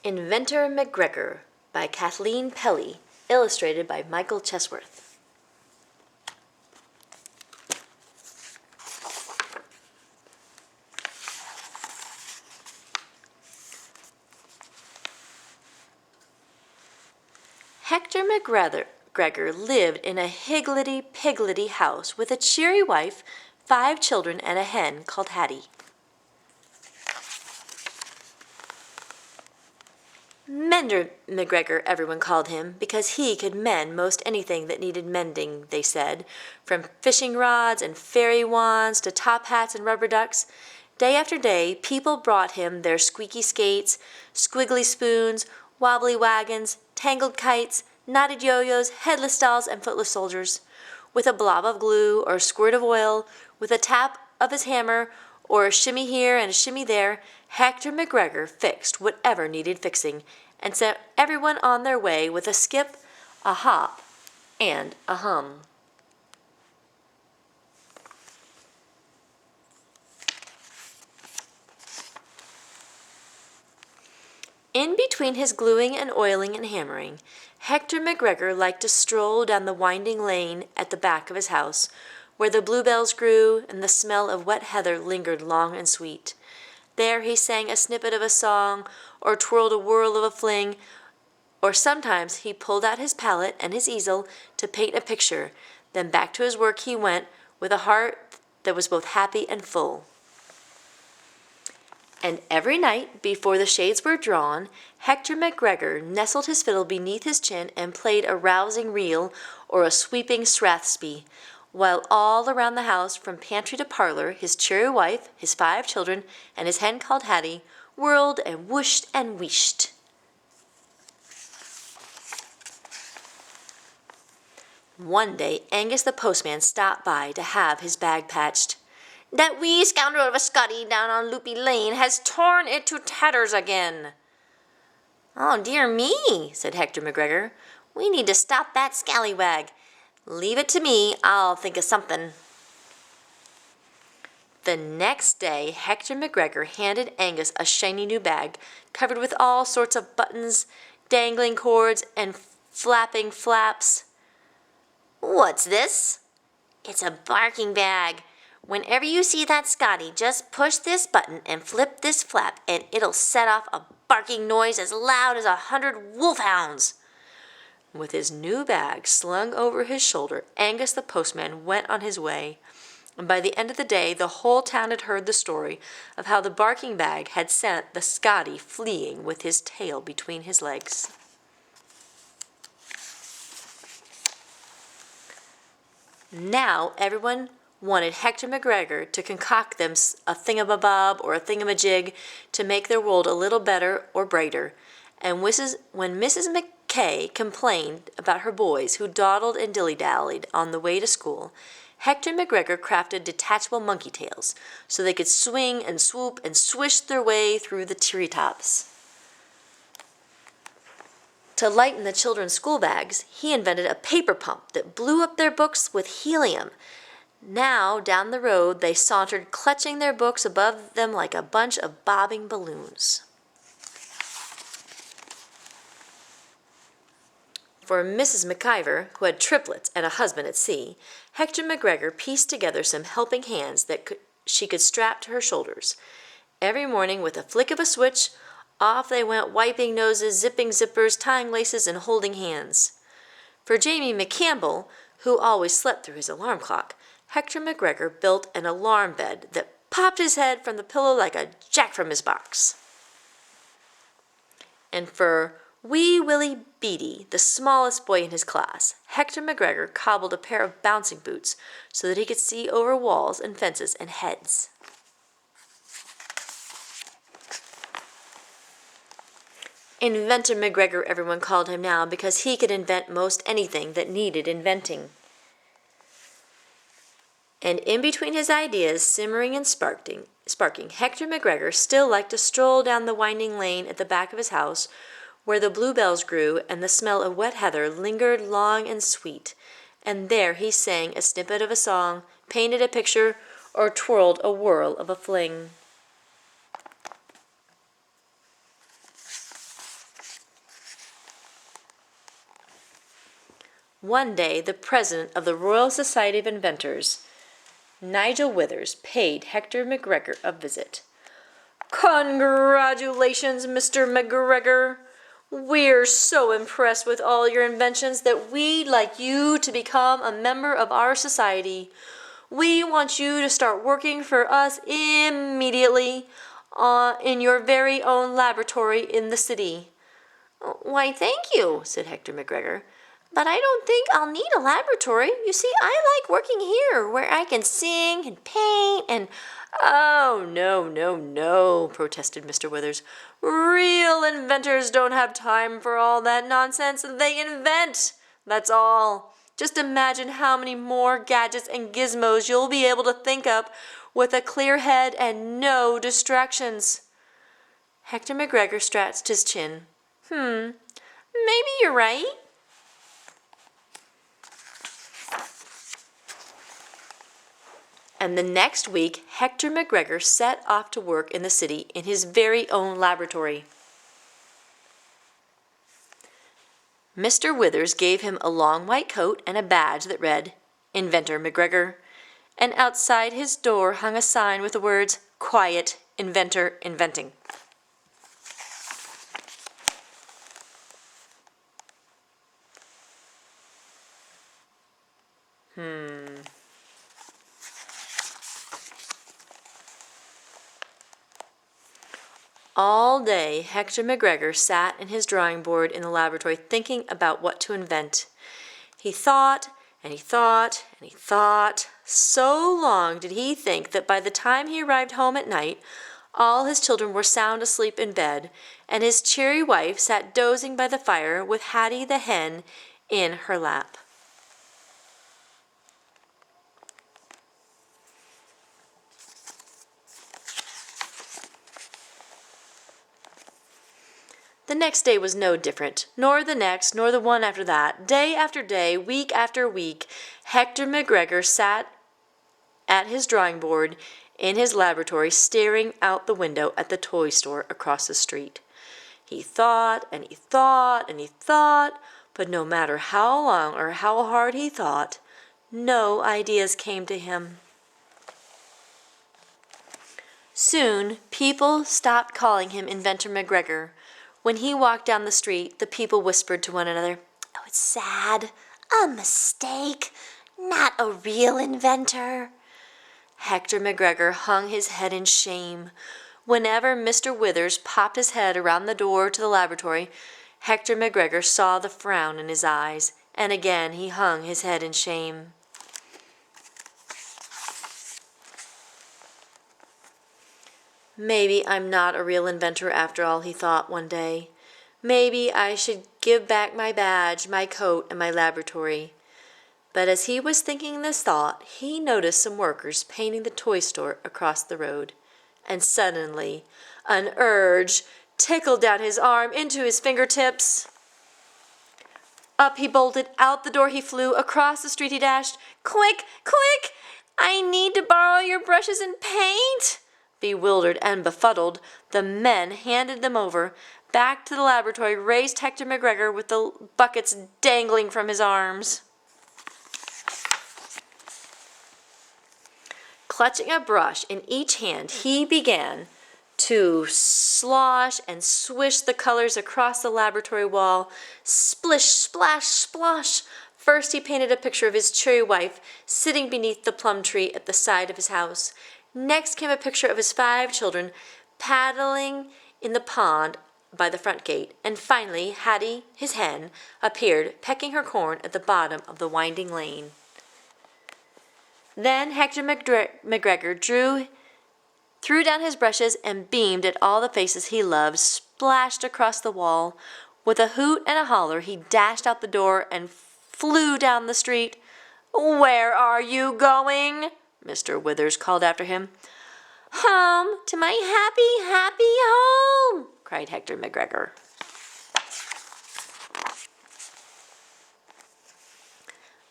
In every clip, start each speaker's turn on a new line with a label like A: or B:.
A: Inventor McGregor by Kathleen Pelly, illustrated by Michael Chesworth. Hector McGregor lived in a higgledy-piggledy house with a cheery wife, 5 children, and a hen called Hattie. Mender McGregor, everyone called him, because he could mend most anything that needed mending, they said, from fishing rods and fairy wands to top hats and rubber ducks. Day after day, people brought him their squeaky skates, squiggly spoons, wobbly wagons, tangled kites, knotted yo-yos, headless dolls, and footless soldiers. With a blob of glue or a squirt of oil, with a tap of his hammer, or a shimmy here and a shimmy there, Hector McGregor fixed whatever needed fixing and sent everyone on their way with a skip, a hop, and a hum. In between his gluing and oiling and hammering, Hector McGregor liked to stroll down the winding lane at the back of his house, where the bluebells grew and the smell of wet heather lingered long and sweet. There he sang a snippet of a song, or twirled a whirl of a fling, or sometimes he pulled out his palette and his easel to paint a picture. Then back to his work he went, with a heart that was both happy and full. And every night, before the shades were drawn, Hector McGregor nestled his fiddle beneath his chin and played a rousing reel or a sweeping strathspey, while all around the house, from pantry to parlor, his cheery wife, his 5 children, and his hen called Hattie, whirled and whooshed and wheeshed. One day, Angus the postman stopped by to have his bag patched. "That wee scoundrel of a Scotty down on Loopy Lane has torn it to tatters again." "Oh, dear me," said Hector McGregor. "We need to stop that scallywag. Leave it to me, I'll think of something." The next day, Hector McGregor handed Angus a shiny new bag, covered with all sorts of buttons, dangling cords, and flapping flaps. "What's this?" "It's a barking bag. Whenever you see that Scotty, just push this button and flip this flap, and it'll set off a barking noise as loud as 100 wolfhounds." With his new bag slung over his shoulder, Angus the postman went on his way, and by the end of the day the whole town had heard the story of how the barking bag had sent the Scotty fleeing with his tail between his legs. Now everyone wanted Hector McGregor to concoct them a thingamabob or a thingamajig to make their world a little better or brighter, and when Mrs. McKay complained about her boys who dawdled and dilly-dallied on the way to school, Hector McGregor crafted detachable monkey tails so they could swing and swoop and swish their way through the treetops. To lighten the children's school bags, he invented a paper pump that blew up their books with helium. Now, down the road, they sauntered, clutching their books above them like a bunch of bobbing balloons. For Mrs. McIver, who had triplets and a husband at sea, Hector McGregor pieced together some helping hands that she could strap to her shoulders. Every morning, with a flick of a switch, off they went, wiping noses, zipping zippers, tying laces, and holding hands. For Jamie McCampbell, who always slept through his alarm clock, Hector McGregor built an alarm bed that popped his head from the pillow like a jack from his box. And for wee Willie Beatty, the smallest boy in his class, Hector McGregor cobbled a pair of bouncing boots so that he could see over walls and fences and heads. Inventor McGregor, everyone called him now, because he could invent most anything that needed inventing. And in between his ideas simmering and sparking, Hector McGregor still liked to stroll down the winding lane at the back of his house, where the bluebells grew and the smell of wet heather lingered long and sweet, and there he sang a snippet of a song, painted a picture, or twirled a whirl of a fling. One day, the president of the Royal Society of Inventors, Nigel Withers, paid Hector McGregor a visit. "Congratulations, Mr. McGregor. We're so impressed with all your inventions that we'd like you to become a member of our society. We want you to start working for us immediately in your very own laboratory in the city." "Why, thank you," said Hector McGregor. "But I don't think I'll need a laboratory. You see, I like working here, where I can sing and paint and—" "Oh, no, no, no," protested Mr. Withers. "Real inventors don't have time for all that nonsense. They invent, that's all. Just imagine how many more gadgets and gizmos you'll be able to think up with a clear head and no distractions." Hector McGregor scratched his chin. Maybe you're right." And the next week, Hector McGregor set off to work in the city in his very own laboratory. Mr. Withers gave him a long white coat and a badge that read, "Inventor McGregor," and outside his door hung a sign with the words, "Quiet, Inventor Inventing." All day, Hector McGregor sat in his drawing board in the laboratory thinking about what to invent. He thought, and he thought, and he thought. So long did he think that by the time he arrived home at night, all his children were sound asleep in bed, and his cheery wife sat dozing by the fire with Hattie the hen in her lap. The next day was no different, nor the next, nor the one after that. Day after day, week after week, Hector McGregor sat at his drawing board in his laboratory, staring out the window at the toy store across the street. He thought, and he thought, and he thought, but no matter how long or how hard he thought, no ideas came to him. Soon, people stopped calling him Inventor McGregor. When he walked down the street, the people whispered to one another, "Oh, it's sad. A mistake. Not a real inventor." Hector McGregor hung his head in shame. Whenever Mr. Withers popped his head around the door to the laboratory, Hector McGregor saw the frown in his eyes, and again he hung his head in shame. "Maybe I'm not a real inventor after all," he thought one day. "Maybe I should give back my badge, my coat, and my laboratory." But as he was thinking this thought, he noticed some workers painting the toy store across the road. And suddenly, an urge tickled down his arm into his fingertips. Up he bolted, out the door he flew, across the street he dashed. "Quick, quick! I need to borrow your brushes and paint!" Bewildered and befuddled, the men handed them over. Back to the laboratory raced Hector McGregor with the buckets dangling from his arms. Clutching a brush in each hand, he began to slosh and swish the colors across the laboratory wall. Splish, splash, splosh! First he painted a picture of his cheery wife sitting beneath the plum tree at the side of his house. Next came a picture of his 5 children paddling in the pond by the front gate. And finally, Hattie, his hen, appeared, pecking her corn at the bottom of the winding lane. Then Hector McGregor threw down his brushes and beamed at all the faces he loved, splashed across the wall. With a hoot and a holler, he dashed out the door and flew down the street. "Where are you going?" Mr. Withers called after him. "Home, to my happy, happy home!" cried Hector McGregor.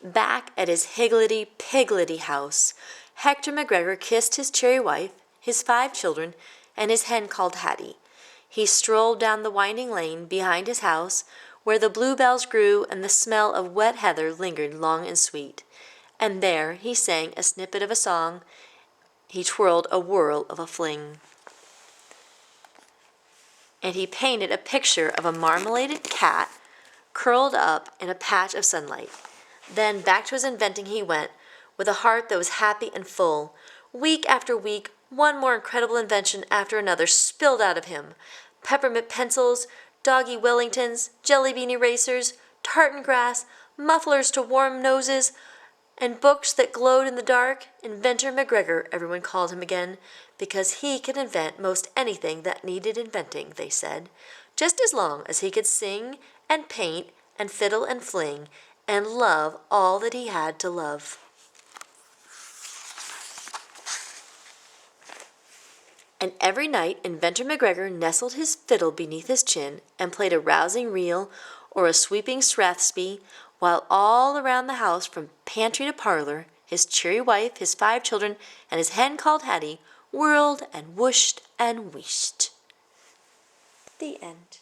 A: Back at his higgledy-piggledy house, Hector McGregor kissed his cheery wife, his 5 children, and his hen called Hattie. He strolled down the winding lane behind his house, where the bluebells grew and the smell of wet heather lingered long and sweet. And there he sang a snippet of a song, he twirled a whirl of a fling. And he painted a picture of a marmaladed cat curled up in a patch of sunlight. Then back to his inventing he went, with a heart that was happy and full. Week after week, one more incredible invention after another spilled out of him. Peppermint pencils, doggy Wellingtons, jelly bean erasers, tartan grass, mufflers to warm noses, and books that glowed in the dark. Inventor McGregor, everyone called him again, because he could invent most anything that needed inventing, they said, just as long as he could sing and paint and fiddle and fling and love all that he had to love. And every night Inventor McGregor nestled his fiddle beneath his chin and played a rousing reel or a sweeping strathspey, while all around the house, from pantry to parlor, his cheery wife, his 5 children, and his hen called Hattie whirled and whooshed and wheeshed. The end.